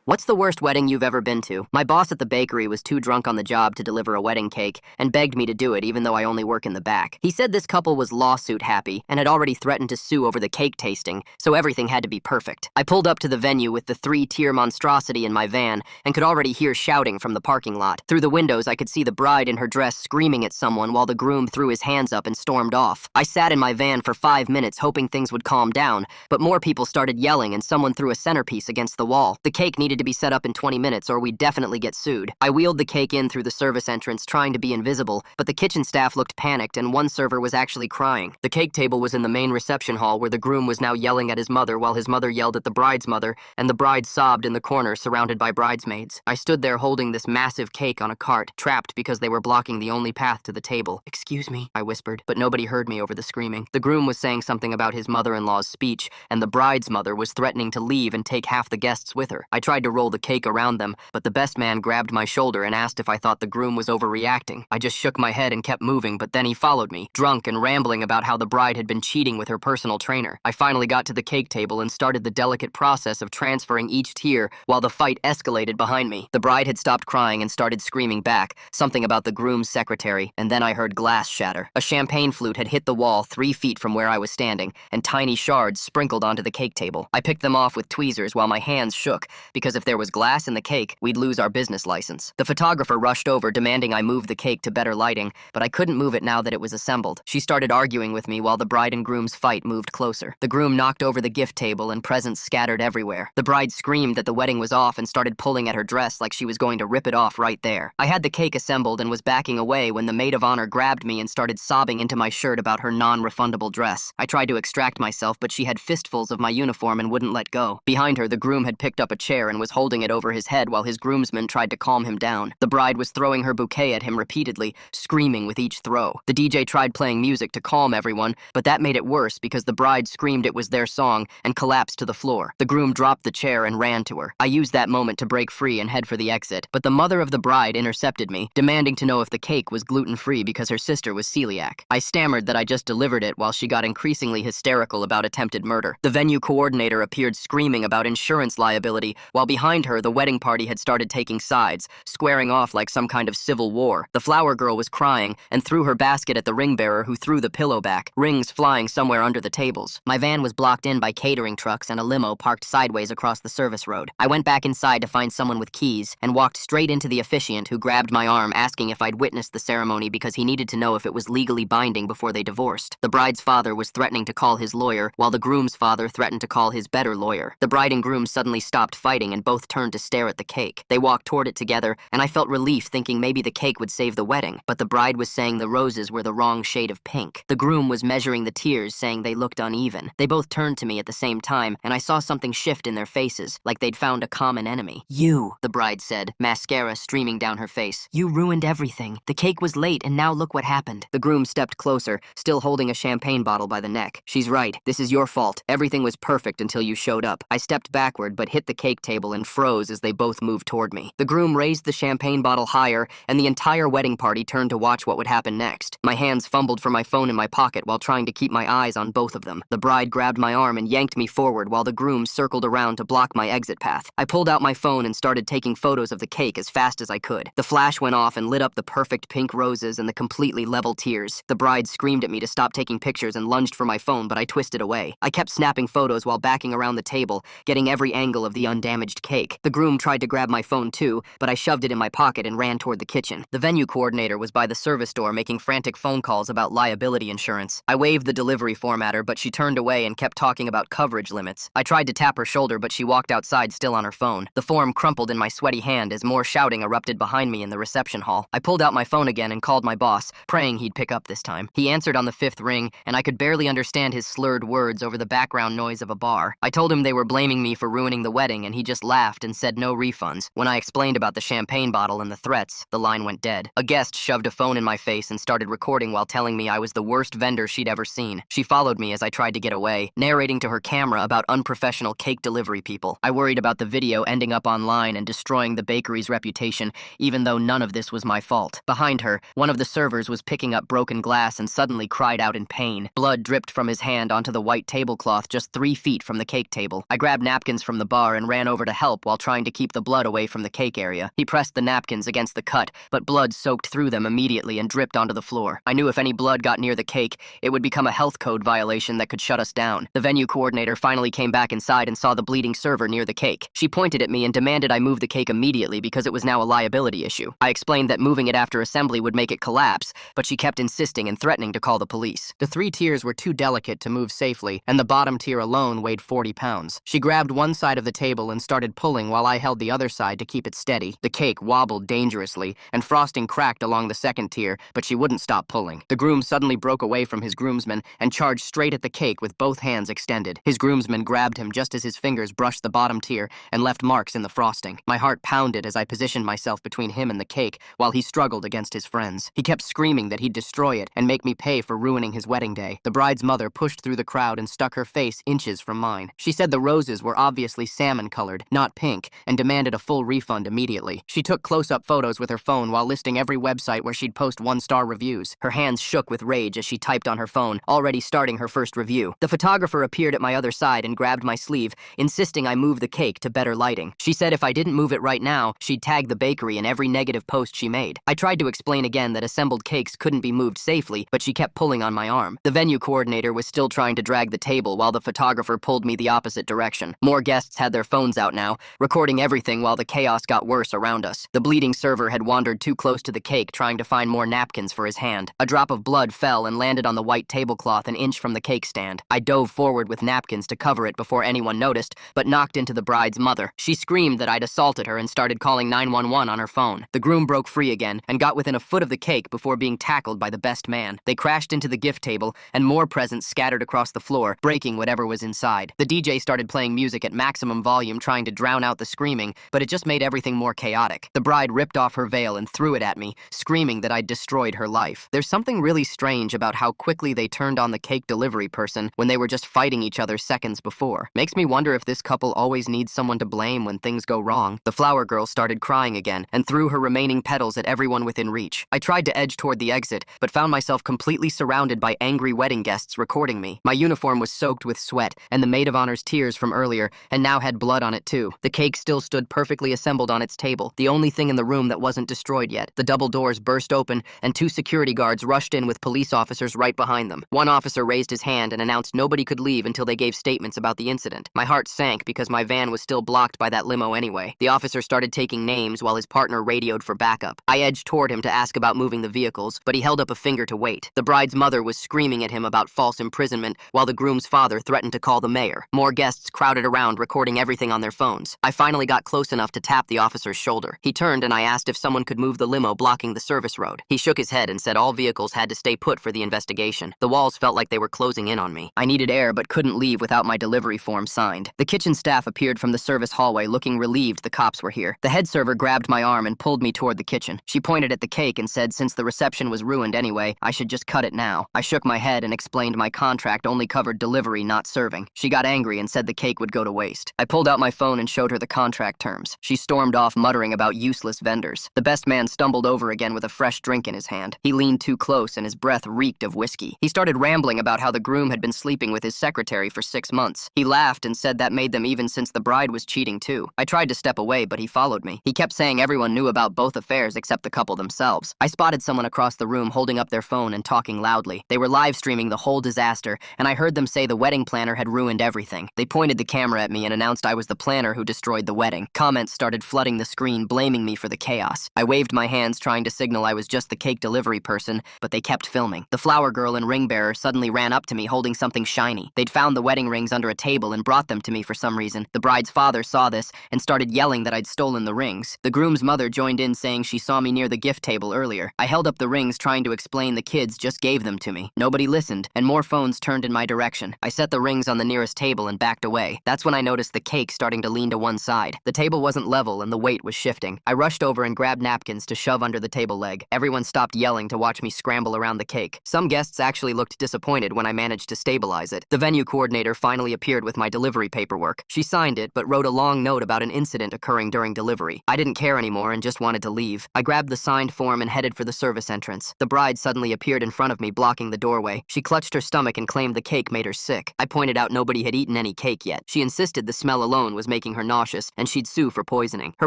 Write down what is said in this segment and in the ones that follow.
What's the worst wedding you've ever been to? My boss at the bakery was too drunk on the job to deliver a wedding cake and begged me to do it even though I only work in the back. He said this couple was lawsuit happy and had already threatened to sue over the cake tasting, so everything had to be perfect. I pulled up to the venue with the 3-tier monstrosity in my van and could already hear shouting from the parking lot. Through the windows, I could see the bride in her dress screaming at someone while the groom threw his hands up and stormed off. I sat in my van for 5 minutes hoping things would calm down, but more people started yelling and someone threw a centerpiece against the wall. The cake needed to be set up in 20 minutes or we'd definitely get sued. I wheeled the cake in through the service entrance trying to be invisible, but the kitchen staff looked panicked and one server was actually crying. The cake table was in the main reception hall where the groom was now yelling at his mother while his mother yelled at the bride's mother, and the bride sobbed in the corner surrounded by bridesmaids. I stood there holding this massive cake on a cart, trapped because they were blocking the only path to the table. "Excuse me," I whispered, but nobody heard me over the screaming. The groom was saying something about his mother-in-law's speech, and the bride's mother was threatening to leave and take half the guests with her. I tried to roll the cake around them, but the best man grabbed my shoulder and asked if I thought the groom was overreacting. I just shook my head and kept moving, but then he followed me, drunk and rambling about how the bride had been cheating with her personal trainer. I finally got to the cake table and started the delicate process of transferring each tier while the fight escalated behind me. The bride had stopped crying and started screaming back, something about the groom's secretary, and then I heard glass shatter. A champagne flute had hit the wall 3 feet from where I was standing, and tiny shards sprinkled onto the cake table. I picked them off with tweezers while my hands shook, because if there was glass in the cake, we'd lose our business license. The photographer rushed over demanding I move the cake to better lighting, but I couldn't move it now that it was assembled. She started arguing with me while the bride and groom's fight moved closer. The groom knocked over the gift table and presents scattered everywhere. The bride screamed that the wedding was off and started pulling at her dress like she was going to rip it off right there. I had the cake assembled and was backing away when the maid of honor grabbed me and started sobbing into my shirt about her non-refundable dress. I tried to extract myself, but she had fistfuls of my uniform and wouldn't let go. Behind her, the groom had picked up a chair and was holding it over his head while his groomsmen tried to calm him down. The bride was throwing her bouquet at him repeatedly, screaming with each throw. The DJ tried playing music to calm everyone, but that made it worse because the bride screamed it was their song and collapsed to the floor. The groom dropped the chair and ran to her. I used that moment to break free and head for the exit, but the mother of the bride intercepted me, demanding to know if the cake was gluten-free because her sister was celiac. I stammered that I just delivered it while she got increasingly hysterical about attempted murder. The venue coordinator appeared screaming about insurance liability, while behind her the wedding party had started taking sides, squaring off like some kind of civil war. The flower girl was crying and threw her basket at the ring bearer who threw the pillow back, rings flying somewhere under the tables. My van was blocked in by catering trucks and a limo parked sideways across the service road. I went back inside to find someone with keys and walked straight into the officiant who grabbed my arm asking if I'd witnessed the ceremony because he needed to know if it was legally binding before they divorced. The bride's father was threatening to call his lawyer, while the groom's father threatened to call his better lawyer. The bride and groom suddenly stopped fighting and both turned to stare at the cake. They walked toward it together, and I felt relief thinking maybe the cake would save the wedding, but the bride was saying the roses were the wrong shade of pink. The groom was measuring the tears, saying they looked uneven. They both turned to me at the same time, and I saw something shift in their faces, like they'd found a common enemy. "You," the bride said, mascara streaming down her face. "You ruined everything. The cake was late, and now look what happened." The groom stepped closer, still holding a champagne bottle by the neck. "She's right. This is your fault. Everything was perfect until you showed up." I stepped backward, but hit the cake table and froze as they both moved toward me. The groom raised the champagne bottle higher, and the entire wedding party turned to watch what would happen next. My hands fumbled for my phone in my pocket while trying to keep my eyes on both of them. The bride grabbed my arm and yanked me forward while the groom circled around to block my exit path. I pulled out my phone and started taking photos of the cake as fast as I could. The flash went off and lit up the perfect pink roses and the completely level tears. The bride screamed at me to stop taking pictures and lunged for my phone, but I twisted away. I kept snapping photos while backing around the table, getting every angle of the undamaged cake. The groom tried to grab my phone too, but I shoved it in my pocket and ran toward the kitchen. The venue coordinator was by the service door making frantic phone calls about liability insurance. I waved the delivery form at her, but she turned away and kept talking about coverage limits. I tried to tap her shoulder, but she walked outside still on her phone. The form crumpled in my sweaty hand as more shouting erupted behind me in the reception hall. I pulled out my phone again and called my boss, praying he'd pick up this time. He answered on the 5th ring, and I could barely understand his slurred words over the background noise of a bar. I told him they were blaming me for ruining the wedding, and he just laughed and said no refunds. When I explained about the champagne bottle and the threats, the line went dead. A guest shoved a phone in my face and started recording while telling me I was the worst vendor she'd ever seen. She followed me as I tried to get away, narrating to her camera about unprofessional cake delivery people. I worried about the video ending up online and destroying the bakery's reputation, even though none of this was my fault. Behind her, one of the servers was picking up broken glass and suddenly cried out in pain. Blood dripped from his hand onto the white tablecloth just 3 feet from the cake table. I grabbed napkins from the bar and ran over to help while trying to keep the blood away from the cake area. He pressed the napkins against the cut, but blood soaked through them immediately and dripped onto the floor. I knew if any blood got near the cake, it would become a health code violation that could shut us down. The venue coordinator finally came back inside and saw the bleeding server near the cake. She pointed at me and demanded I move the cake immediately because it was now a liability issue. I explained that moving it after assembly would make it collapse, but she kept insisting and threatening to call the police. The 3 tiers were too delicate to move safely, and the bottom tier alone weighed 40 pounds. She grabbed one side of the table and started pulling while I held the other side to keep it steady. The cake wobbled dangerously, and frosting cracked along the second tier, but she wouldn't stop pulling. The groom suddenly broke away from his groomsman and charged straight at the cake with both hands extended. His groomsman grabbed him just as his fingers brushed the bottom tier and left marks in the frosting. My heart pounded as I positioned myself between him and the cake while he struggled against his friends. He kept screaming that he'd destroy it and make me pay for ruining his wedding day. The bride's mother pushed through the crowd and stuck her face inches from mine. She said the roses were obviously salmon-colored, not pink, and demanded a full refund immediately. She took close-up photos with her phone while listing every website where she'd post 1-star reviews. Her hands shook with rage as she typed on her phone, already starting her first review. The photographer appeared at my other side and grabbed my sleeve, insisting I move the cake to better lighting. She said if I didn't move it right now, she'd tag the bakery in every negative post she made. I tried to explain again that assembled cakes couldn't be moved safely, but she kept pulling on my arm. The venue coordinator was still trying to drag the table while the photographer pulled me the opposite direction. More guests had their phones out now, recording everything while the chaos got worse around us. The bleeding server had wandered too close to the cake, trying to find more napkins for his hand. A drop of blood fell and landed on the white tablecloth an inch from the cake stand. I dove forward with napkins to cover it before anyone noticed, but knocked into the bride's mother. She screamed that I'd assaulted her and started calling 911 on her phone. The groom broke free again and got within a foot of the cake before being tackled by the best man. They crashed into the gift table, and more presents scattered across the floor, breaking whatever was inside. The DJ started playing music at maximum volume, trying to drown out the screaming, but it just made everything more chaotic. The bride ripped off her veil and threw it at me, screaming that I'd destroyed her life. There's something really strange about how quickly they turned on the cake delivery person when they were just fighting each other seconds before. Makes me wonder if this couple always needs someone to blame when things go wrong. The flower girl started crying again and threw her remaining petals at everyone within reach. I tried to edge toward the exit, but found myself completely surrounded by angry wedding guests recording me. My uniform was soaked with sweat and the maid of honor's tears from earlier, and now had blood on it too. The cake still stood perfectly assembled on its table, the only thing in the room that wasn't destroyed yet. The double doors burst open, and 2 security guards rushed in with police officers right behind them. One officer raised his hand and announced nobody could leave until they gave statements about the incident. My heart sank because my van was still blocked by that limo anyway. The officer started taking names while his partner radioed for backup. I edged toward him to ask about moving the vehicles, but he held up a finger to wait. The bride's mother was screaming at him about false imprisonment, while the groom's father threatened to call the mayor. More guests crowded around, recording everything on their phones. I finally got close enough to tap the officer's shoulder. He turned and I asked if someone could move the limo blocking the service road. He shook his head and said all vehicles had to stay put for the investigation. The walls felt like they were closing in on me. I needed air but couldn't leave without my delivery form signed. The kitchen staff appeared from the service hallway looking relieved the cops were here. The head server grabbed my arm and pulled me toward the kitchen. She pointed at the cake and said since the reception was ruined anyway, I should just cut it now. I shook my head and explained my contract only covered delivery, not serving. She got angry and said the cake would go to waste. I pulled out my phone and showed her the contract terms. She stormed off muttering about useless vendors. The best man stumbled over again with a fresh drink in his hand. He leaned too close and his breath reeked of whiskey. He started rambling about how the groom had been sleeping with his secretary for 6 months. He laughed and said that made them even since the bride was cheating too. I tried to step away, but he followed me. He kept saying everyone knew about both affairs except the couple themselves. I spotted someone across the room holding up their phone and talking loudly. They were live streaming the whole disaster, and I heard them say the wedding planner had ruined everything. They pointed the camera at me and announced I was the planner who destroyed the wedding. Comments started flooding the screen, blaming me for the chaos. I waved my hands trying to signal I was just the cake delivery person, but they kept filming. The flower girl and ring bearer suddenly ran up to me holding something shiny. They'd found the wedding rings under a table and brought them to me for some reason. The bride's father saw this and started yelling that I'd stolen the rings. The groom's mother joined in saying she saw me near the gift table earlier. I held up the rings trying to explain the kids just gave them to me. Nobody listened, and more phones turned in my direction. I set the rings on the nearest table and backed away. That's when I noticed the cake starting to lean to one side. The table wasn't level and the weight was shifting. I rushed over and grabbed napkins to shove under the table leg. Everyone stopped yelling to watch me scramble around the cake. Some guests actually looked disappointed when I managed to stabilize it. The venue coordinator finally appeared with my delivery paperwork. She signed it, but wrote a long note about an incident occurring during delivery. I didn't care anymore and just wanted to leave. I grabbed the signed form and headed for the service entrance. The bride suddenly appeared in front of me, blocking the doorway. She clutched her stomach and claimed the cake made her sick. I pointed out nobody had eaten any cake yet. She insisted the smell alone was making making her nauseous, and she'd sue for poisoning. Her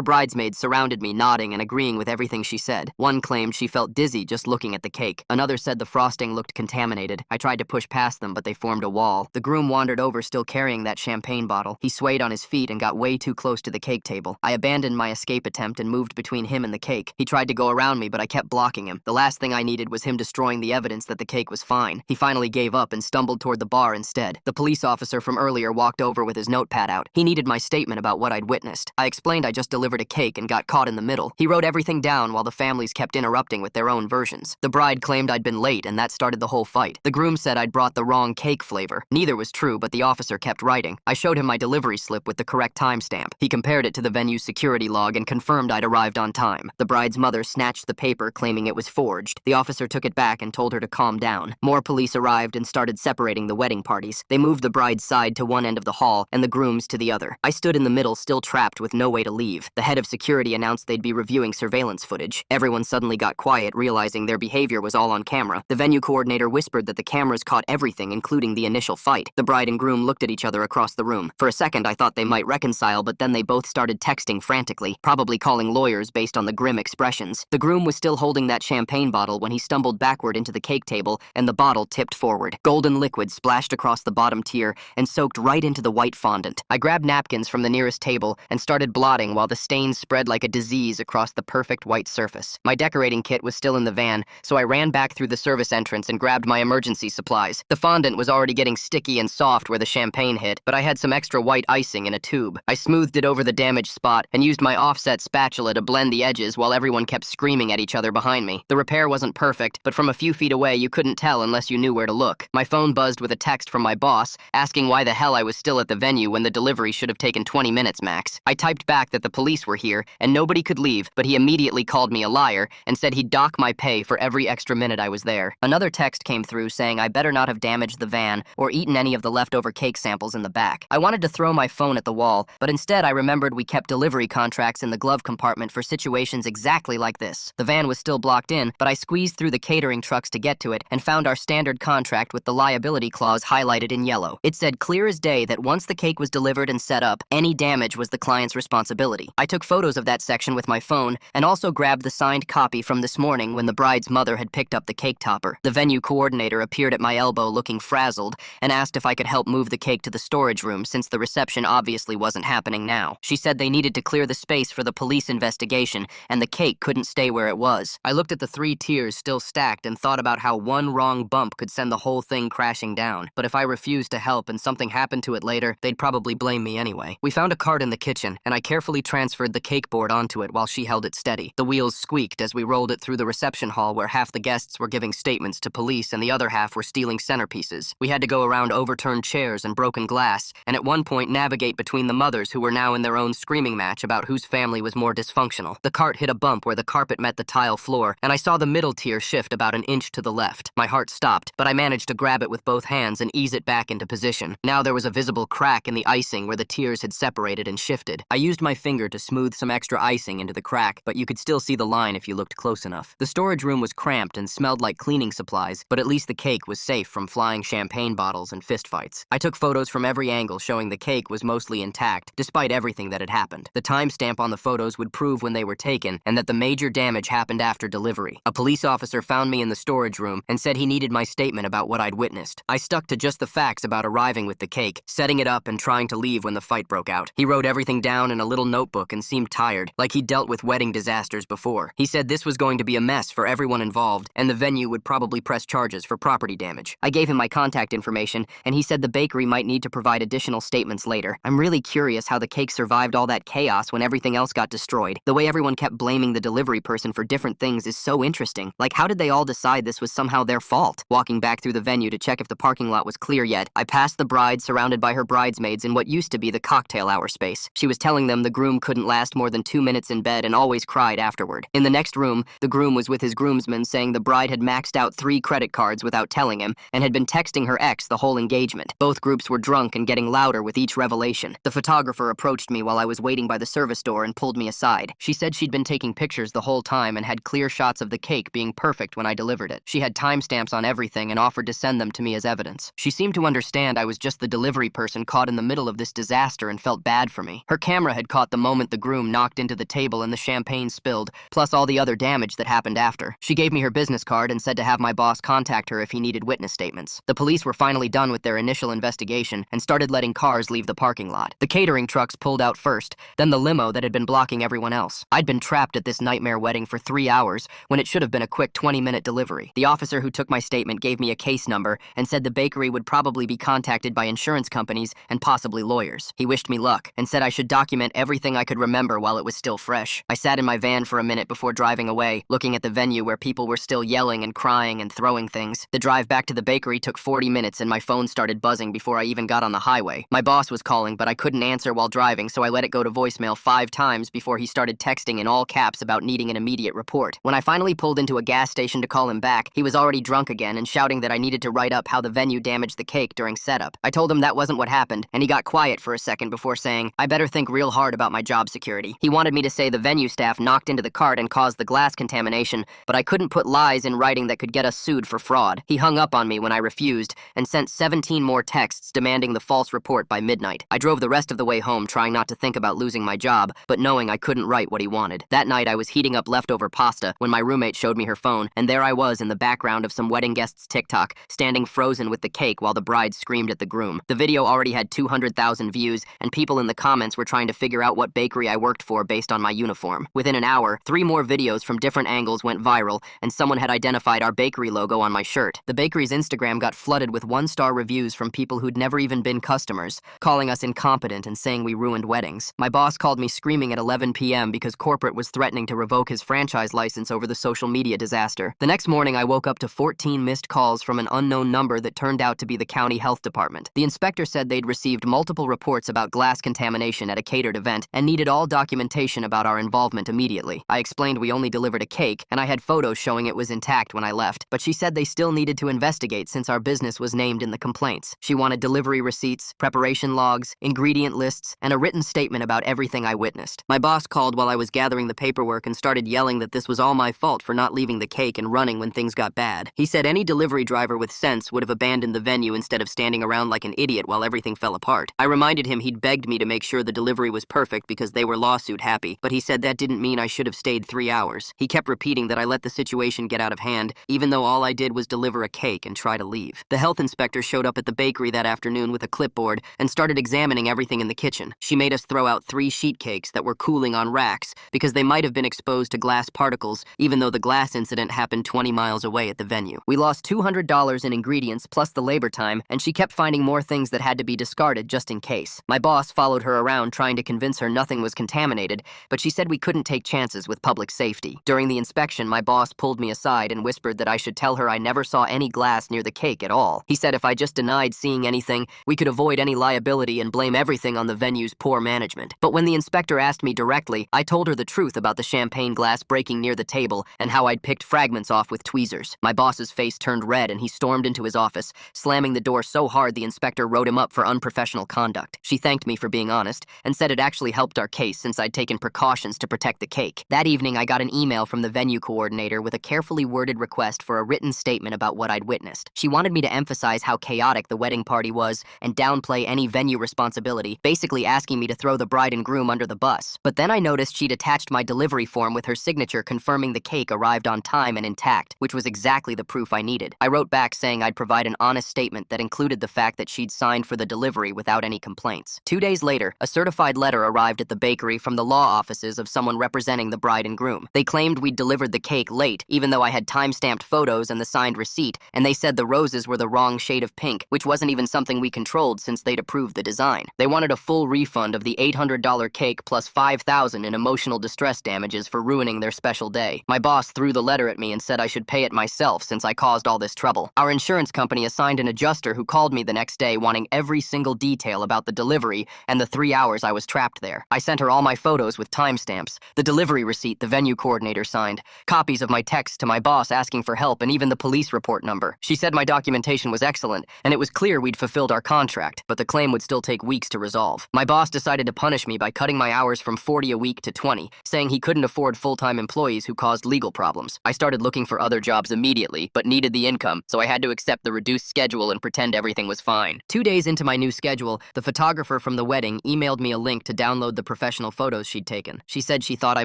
bridesmaids surrounded me, nodding and agreeing with everything she said. One claimed she felt dizzy just looking at the cake. Another said the frosting looked contaminated. I tried to push past them, but they formed a wall. The groom wandered over, still carrying that champagne bottle. He swayed on his feet and got way too close to the cake table. I abandoned my escape attempt and moved between him and the cake. He tried to go around me, but I kept blocking him. The last thing I needed was him destroying the evidence that the cake was fine. He finally gave up and stumbled toward the bar instead. The police officer from earlier walked over with his notepad out. He needed my statement about what I'd witnessed. I explained I just delivered a cake and got caught in the middle. He wrote everything down while the families kept interrupting with their own versions. The bride claimed I'd been late, and that started the whole fight. The groom said I'd brought the wrong cake flavor. Neither was true, but the officer kept writing. I showed him my delivery slip with the correct timestamp. He compared it to the venue's security log and confirmed I'd arrived on time. The bride's mother snatched the paper, claiming it was forged. The officer took it back and told her to calm down. More police arrived and started separating the wedding parties. They moved the bride's side to one end of the hall and the groom's to the other. I stood in the middle, still trapped with no way to leave. The head of security announced they'd be reviewing surveillance footage. Everyone suddenly got quiet, realizing their behavior was all on camera. The venue coordinator whispered that the cameras caught everything, including the initial fight. The bride and groom looked at each other across the room. For a second, I thought they might reconcile, but then they both started texting frantically, probably calling lawyers based on the grim expressions. The groom was still holding that champagne bottle when he stumbled backward into the cake table, and the bottle tipped forward. Golden liquid splashed across the bottom tier and soaked right into the white fondant. I grabbed napkins from the nearest table and started blotting while the stains spread like a disease across the perfect white surface. My decorating kit was still in the van, so I ran back through the service entrance and grabbed my emergency supplies. The fondant was already getting sticky and soft where the champagne hit, but I had some extra white icing in a tube. I smoothed it over the damaged spot and used my offset spatula to blend the edges while everyone kept screaming at each other behind me. The repair wasn't perfect, but from a few feet away you couldn't tell unless you knew where to look. My phone buzzed with a text from my boss, asking why the hell I was still at the venue when the delivery should have taken 20 minutes max. I typed back that the police were here and nobody could leave, but he immediately called me a liar and said he'd dock my pay for every extra minute I was there. Another text came through saying I better not have damaged the van or eaten any of the leftover cake samples in the back. I wanted to throw my phone at the wall, but instead I remembered we kept delivery contracts in the glove compartment for situations exactly like this. The van was still blocked in, but I squeezed through the catering trucks to get to it and found our standard contract with the liability clause highlighted in yellow. It said clear as day that once the cake was delivered and set up, any damage was the client's responsibility. I took photos of that section with my phone and also grabbed the signed copy from this morning when the bride's mother had picked up the cake topper. The venue coordinator appeared at my elbow looking frazzled and asked if I could help move the cake to the storage room since the reception obviously wasn't happening now. She said they needed to clear the space for the police investigation and the cake couldn't stay where it was. I looked at the 3 tiers still stacked and thought about how one wrong bump could send the whole thing crashing down. But if I refused to help and something happened to it later, they'd probably blame me anyway. We found a cart in the kitchen and I carefully transferred the cake board onto it while she held it steady. The wheels squeaked as we rolled it through the reception hall where half the guests were giving statements to police and the other half were stealing centerpieces. We had to go around overturned chairs and broken glass, and at one point navigate between the mothers who were now in their own screaming match about whose family was more dysfunctional. The cart hit a bump where the carpet met the tile floor, and I saw the middle tier shift about an inch to the left. My heart stopped, but I managed to grab it with both hands and ease it back into position. Now there was a visible crack in the icing where the tiers had separated and shifted. I used my finger to smooth some extra icing into the crack, but you could still see the line if you looked close enough. The storage room was cramped and smelled like cleaning supplies, but at least the cake was safe from flying champagne bottles and fistfights. I took photos from every angle showing the cake was mostly intact, despite everything that had happened. The timestamp on the photos would prove when they were taken, and that the major damage happened after delivery. A police officer found me in the storage room and said he needed my statement about what I'd witnessed. I stuck to just the facts about arriving with the cake, setting it up and trying to leave when the fight broke out. He wrote everything down in a little notebook and seemed tired, like he'd dealt with wedding disasters before. He said this was going to be a mess for everyone involved, and the venue would probably press charges for property damage. I gave him my contact information, and he said the bakery might need to provide additional statements later. I'm really curious how the cake survived all that chaos when everything else got destroyed. The way everyone kept blaming the delivery person for different things is so interesting. Like, how did they all decide this was somehow their fault? Walking back through the venue to check if the parking lot was clear yet, I passed the bride surrounded by her bridesmaids in what used to be the cocktail hour space. She was telling them the groom couldn't last more than 2 minutes in bed and always cried afterward. In the next room, the groom was with his groomsmen saying the bride had maxed out 3 credit cards without telling him and had been texting her ex the whole engagement. Both groups were drunk and getting louder with each revelation. The photographer approached me while I was waiting by the service door and pulled me aside. She said she'd been taking pictures the whole time and had clear shots of the cake being perfect when I delivered it. She had timestamps on everything and offered to send them to me as evidence. She seemed to understand I was just the delivery person caught in the middle of this disaster and felt bad for me. Her camera had caught the moment the groom knocked into the table and the champagne spilled, plus all the other damage that happened after. She gave me her business card and said to have my boss contact her if he needed witness statements. The police were finally done with their initial investigation and started letting cars leave the parking lot. The catering trucks pulled out first, then the limo that had been blocking everyone else. I'd been trapped at this nightmare wedding for 3 hours when it should have been a quick 20-minute delivery. The officer who took my statement gave me a case number and said the bakery would probably be contacted by insurance companies and possibly lawyers. He wished me luck and said I should document everything I could remember while it was still fresh. I sat in my van for a minute before driving away, looking at the venue where people were still yelling and crying and throwing things. The drive back to the bakery took 40 minutes and my phone started buzzing before I even got on the highway. My boss was calling, but I couldn't answer while driving, so I let it go to voicemail 5 times before he started texting in all caps about needing an immediate report. When I finally pulled into a gas station to call him back, he was already drunk again and shouting that I needed to write up how the venue damaged the cake during setup. I told him that wasn't what happened, and he got quiet for a second before saying, I better think real hard about my job security. He wanted me to say the venue staff knocked into the cart and caused the glass contamination, but I couldn't put lies in writing that could get us sued for fraud. He hung up on me when I refused and sent 17 more texts demanding the false report by midnight. I drove the rest of the way home trying not to think about losing my job, but knowing I couldn't write what he wanted. That night I was heating up leftover pasta when my roommate showed me her phone, and there I was in the background of some wedding guests' TikTok, standing frozen with the cake while the bride screamed at the groom. The video already had 200,000 views, and people in the comments were trying to figure out what bakery I worked for based on my uniform. Within an hour, 3 more videos from different angles went viral, and someone had identified our bakery logo on my shirt. The bakery's Instagram got flooded with 1-star reviews from people who'd never even been customers, calling us incompetent and saying we ruined weddings. My boss called me screaming at 11 p.m. because corporate was threatening to revoke his franchise license over the social media disaster. The next morning, I woke up to 14 missed calls from an unknown number that turned out to be the county health department. The inspector said they'd received multiple reports about glass contamination at a catered event and needed all documentation about our involvement immediately. I explained we only delivered a cake, and I had photos showing it was intact when I left, but she said they still needed to investigate since our business was named in the complaints. She wanted delivery receipts, preparation logs, ingredient lists, and a written statement about everything I witnessed. My boss called while I was gathering the paperwork and started yelling that this was all my fault for not leaving the cake and running when things got bad. He said any delivery driver with sense would have abandoned the venue instead of standing around like an idiot while everything fell apart. I reminded him he'd begged me to make sure the delivery was perfect because they were lawsuit happy, but he said that didn't mean I should have stayed 3 hours. He kept repeating that I let the situation get out of hand, even though all I did was deliver a cake and try to leave. The health inspector showed up at the bakery that afternoon with a clipboard and started examining everything in the kitchen. She made us throw out 3 sheet cakes that were cooling on racks because they might have been exposed to glass particles, even though the glass incident happened 20 miles away at the venue. We lost $200 in ingredients plus the labor time, and she kept finding more things that had to be discarded just in case. My boss followed her around trying to convince her nothing was contaminated, but she said we couldn't take chances with public safety. During the inspection, my boss pulled me aside and whispered that I should tell her I never saw any glass near the cake at all. He said if I just denied seeing anything, we could avoid any liability and blame everything on the venue's poor management. But when the inspector asked me directly, I told her the truth about the champagne glass breaking near the table and how I'd picked fragments off with tweezers. My boss's face turned red and he stormed into his office, slamming the door so hard the inspector wrote him up for unprofessional conduct. She thanked me for being honest and said it actually helped our case since I'd taken precautions to protect the cake. That evening, I got an email from the venue coordinator with a carefully worded request for a written statement about what I'd witnessed. She wanted me to emphasize how chaotic the wedding party was and downplay any venue responsibility, basically asking me to throw the bride and groom under the bus. But then I noticed she'd attached my delivery form with her signature confirming the cake arrived on time and intact, which was exactly the proof I needed. I wrote back saying I'd provide an honest statement that included the fact that she'd signed for the delivery without any complaints. 2 days later, a certified letter arrived at the bakery from the law offices of someone representing the bride and groom. They claimed we'd delivered the cake late, even though I had time-stamped photos and the signed receipt, and they said the roses were the wrong shade of pink, which wasn't even something we controlled since they'd approved the design. They wanted a full refund of the $800 cake plus $5,000 in emotional distress damages for ruining their special day. My boss threw the letter at me and said I should pay it myself since I caused all this trouble. Our insurance company assigned an adjuster who called me the next day wanting every single detail about the delivery and the 3 hours I was trapped there. I sent her all my photos with timestamps, the delivery receipt the venue coordinator signed, copies of my texts to my boss asking for help, and even the police report number. She said my documentation was excellent, and it was clear we'd fulfilled our contract, but the claim would still take weeks to resolve. My boss decided to punish me by cutting my hours from 40 a week to 20, saying he couldn't afford full-time employees who caused legal problems. I started looking for other jobs immediately, but needed the income, so I had to accept the reduced schedule and pretend everything was fine. 2 days into my new schedule, the photographer from from the wedding emailed me a link to download the professional photos she'd taken. She said she thought I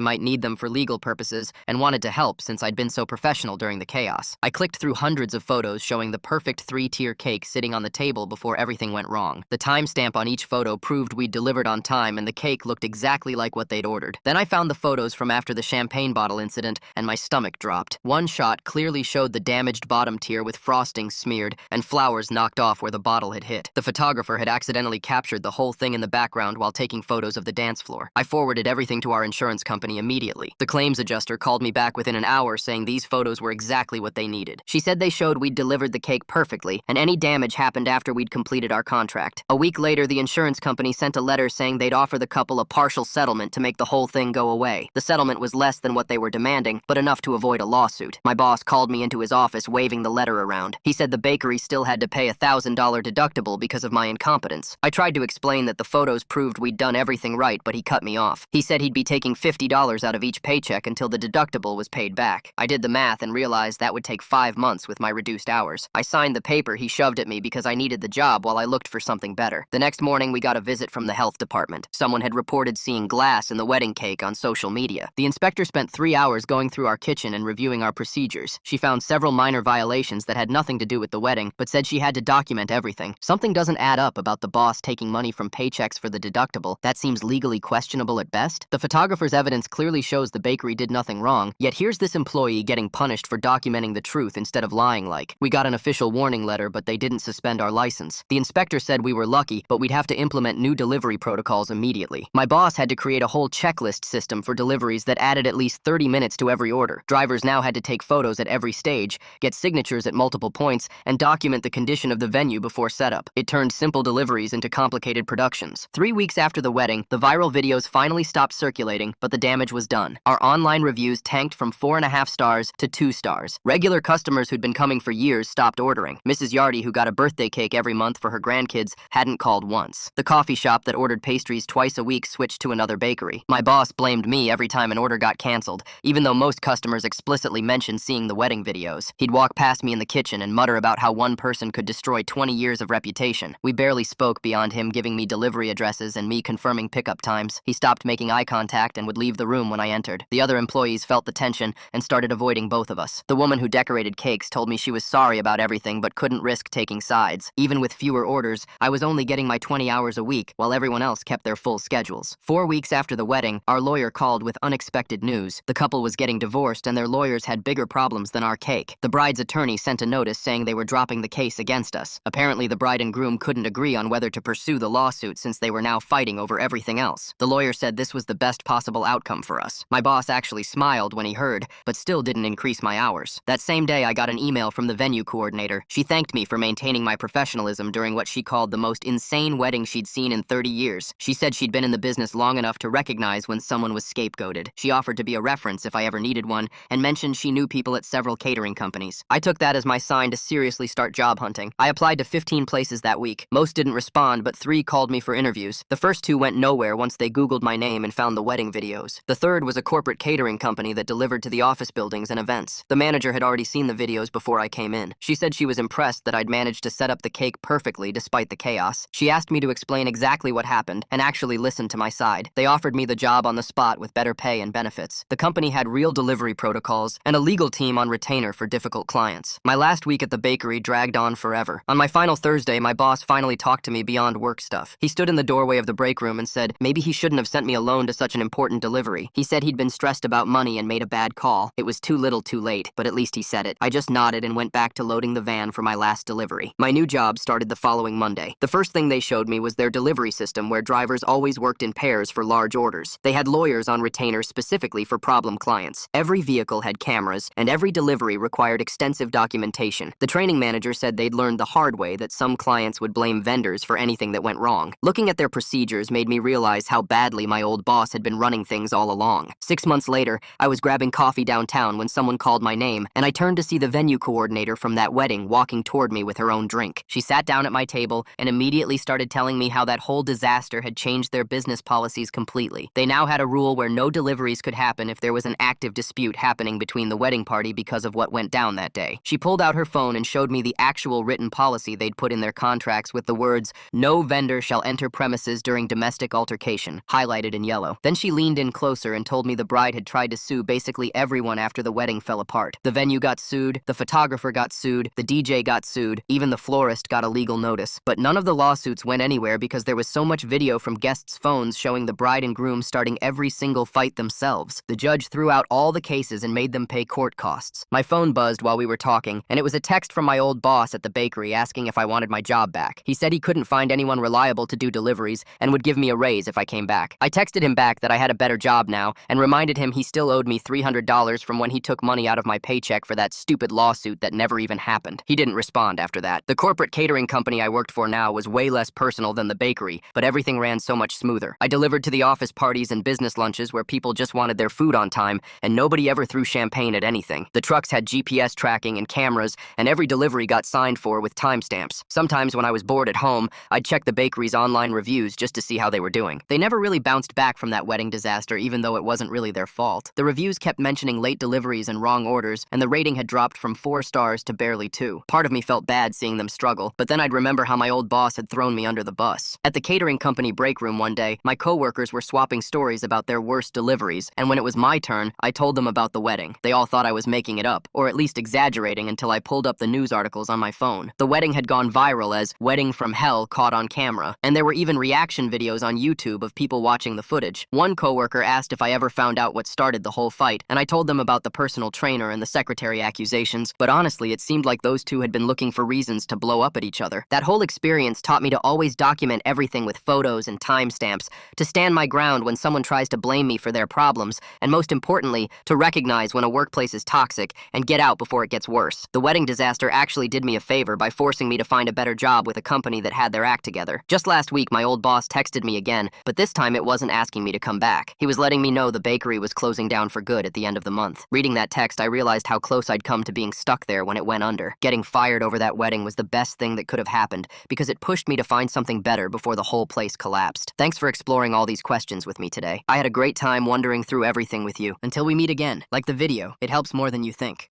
might need them for legal purposes and wanted to help since I'd been so professional during the chaos. I clicked through hundreds of photos showing the perfect 3-tier cake sitting on the table before everything went wrong. The timestamp on each photo proved we'd delivered on time and the cake looked exactly like what they'd ordered. Then I found the photos from after the champagne bottle incident and my stomach dropped. One shot clearly showed the damaged bottom tier with frosting smeared and flowers knocked off where the bottle had hit. The photographer had accidentally captured the whole thing in the background while taking photos of the dance floor. I forwarded everything to our insurance company immediately. The claims adjuster called me back within an hour saying these photos were exactly what they needed. She said they showed we'd delivered the cake perfectly and any damage happened after we'd completed our contract. A week later, the insurance company sent a letter saying they'd offer the couple a partial settlement to make the whole thing go away. The settlement was less than what they were demanding, but enough to avoid a lawsuit. My boss called me into his office waving the letter around. He said the bakery still had to pay a $1,000 deductible because of my incompetence. I tried to explain that the photos proved we'd done everything right, but he cut me off. He said he'd be taking $50 out of each paycheck until the deductible was paid back. I did the math and realized that would take 5 months with my reduced hours. I signed the paper he shoved at me because I needed the job while I looked for something better. The next morning, we got a visit from the health department. Someone had reported seeing glass in the wedding cake on social media. The inspector spent 3 hours going through our kitchen and reviewing our procedures. She found several minor violations that had nothing to do with the wedding, but said she had to document everything. Something doesn't add up about the boss taking money from paychecks for the deductible. That seems legally questionable at best. The photographer's evidence clearly shows the bakery did nothing wrong, yet here's this employee getting punished for documenting the truth instead of lying like. We got an official warning letter, but they didn't suspend our license. The inspector said we were lucky, but we'd have to implement new delivery protocols immediately. My boss had to create a whole checklist system for deliveries that added at least 30 minutes to every order. Drivers now had to take photos at every stage, get signatures at multiple points, and document the condition of the venue before setup. It turned simple deliveries into complicated productions. 3 weeks after the wedding, the viral videos finally stopped circulating, but the damage was done. Our online reviews tanked from 4.5 stars to 2 stars. Regular customers who'd been coming for years stopped ordering. Mrs. Yardy, who got a birthday cake every month for her grandkids, hadn't called once. The coffee shop that ordered pastries twice a week switched to another bakery. My boss blamed me every time an order got canceled, even though most customers explicitly mentioned seeing the wedding videos. He'd walk past me in the kitchen and mutter about how one person could destroy 20 years of reputation. We barely spoke beyond him giving me delivery addresses and me confirming pickup times. He stopped making eye contact and would leave the room when I entered. The other employees felt the tension and started avoiding both of us. The woman who decorated cakes told me she was sorry about everything but couldn't risk taking sides. Even with fewer orders, I was only getting my 20 hours a week while everyone else kept their full schedules. 4 weeks after the wedding, our lawyer called with unexpected news. The couple was getting divorced and their lawyers had bigger problems than our cake. The bride's attorney sent a notice saying they were dropping the case against us. Apparently, the bride and groom couldn't agree on whether to pursue the lawsuit since they were now fighting over everything else. The lawyer said this was the best possible outcome for us. My boss actually smiled when he heard, but still didn't increase my hours. That same day, I got an email from the venue coordinator. She thanked me for maintaining my professionalism during what she called the most insane wedding she'd seen in 30 years. She said she'd been in the business long enough to recognize when someone was scapegoated. She offered to be a reference if I ever needed one, and mentioned she knew people at several catering companies. I took that as my sign to seriously start job hunting. I applied to 15 places that week. Most didn't respond, but 3 called me for interviews. The first 2 went nowhere once they Googled my name and found the wedding videos. The third was a corporate catering company that delivered to the office buildings and events. The manager had already seen the videos before I came in. She said she was impressed that I'd managed to set up the cake perfectly despite the chaos. She asked me to explain exactly what happened and actually listen to my side. They offered me the job on the spot with better pay and benefits. The company had real delivery protocols and a legal team on retainer for difficult clients. My last week at the bakery dragged on forever. On my final Thursday, my boss finally talked to me beyond work stuff. He stood in the doorway of the break room and said maybe he shouldn't have sent me alone to such an important delivery. He said he'd been stressed about money and made a bad call. It was too little too late, but at least he said it. I just nodded and went back to loading the van for my last delivery. My new job started the following Monday. The first thing they showed me was their delivery system where drivers always worked in pairs for large orders. They had lawyers on retainer specifically for problem clients. Every vehicle had cameras, and every delivery required extensive documentation. The training manager said they'd learned the hard way that some clients would blame vendors for anything that went wrong. Looking at their procedures made me realize how badly my old boss had been running things all along. 6 months later, I was grabbing coffee downtown when someone called my name, and I turned to see the venue coordinator from that wedding walking toward me with her own drink. She sat down at my table and immediately started telling me how that whole disaster had changed their business policies completely. They now had a rule where no deliveries could happen if there was an active dispute happening between the wedding party because of what went down that day. She pulled out her phone and showed me the actual written policy they'd put in their contracts with the words, "No vendor shall shall enter premises during domestic altercation, highlighted in yellow. Then she leaned in closer and told me the bride had tried to sue basically everyone after the wedding fell apart. The venue got sued, the photographer got sued, the DJ got sued, even the florist got a legal notice. But none of the lawsuits went anywhere because there was so much video from guests' phones showing the bride and groom starting every single fight themselves. The judge threw out all the cases and made them pay court costs. My phone buzzed while we were talking, and it was a text from my old boss at the bakery asking if I wanted my job back. He said he couldn't find anyone reliable to do deliveries and would give me a raise if I came back. I texted him back that I had a better job now and reminded him he still owed me $300 from when he took money out of my paycheck for that stupid lawsuit that never even happened. He didn't respond after that. The corporate catering company I worked for now was way less personal than the bakery, but everything ran so much smoother. I delivered to the office parties and business lunches where people just wanted their food on time, and nobody ever threw champagne at anything. The trucks had GPS tracking and cameras, and every delivery got signed for with timestamps. Sometimes when I was bored at home, I'd check the bakery's online reviews just to see how they were doing. They never really bounced back from that wedding disaster, even though it wasn't really their fault. The reviews kept mentioning late deliveries and wrong orders, and the rating had dropped from 4 stars to barely 2. Part of me felt bad seeing them struggle, but then I'd remember how my old boss had thrown me under the bus. At the catering company break room one day, my coworkers were swapping stories about their worst deliveries, and when it was my turn, I told them about the wedding. They all thought I was making it up, or at least exaggerating, until I pulled up the news articles on my phone. The wedding had gone viral as "Wedding from Hell Caught on Camera," and there were even reaction videos on YouTube of people watching the footage. One coworker asked if I ever found out what started the whole fight, and I told them about the personal trainer and the secretary accusations, but honestly, it seemed like those two had been looking for reasons to blow up at each other. That whole experience taught me to always document everything with photos and timestamps, to stand my ground when someone tries to blame me for their problems, and most importantly, to recognize when a workplace is toxic and get out before it gets worse. The wedding disaster actually did me a favor by forcing me to find a better job with a company that had their act together. Just last week, my old boss texted me again, but this time it wasn't asking me to come back. He was letting me know the bakery was closing down for good at the end of the month. Reading that text, I realized how close I'd come to being stuck there when it went under. Getting fired over that wedding was the best thing that could have happened because it pushed me to find something better before the whole place collapsed. Thanks for exploring all these questions with me today. I had a great time wondering through everything with you. Until we meet again, like the video, it helps more than you think.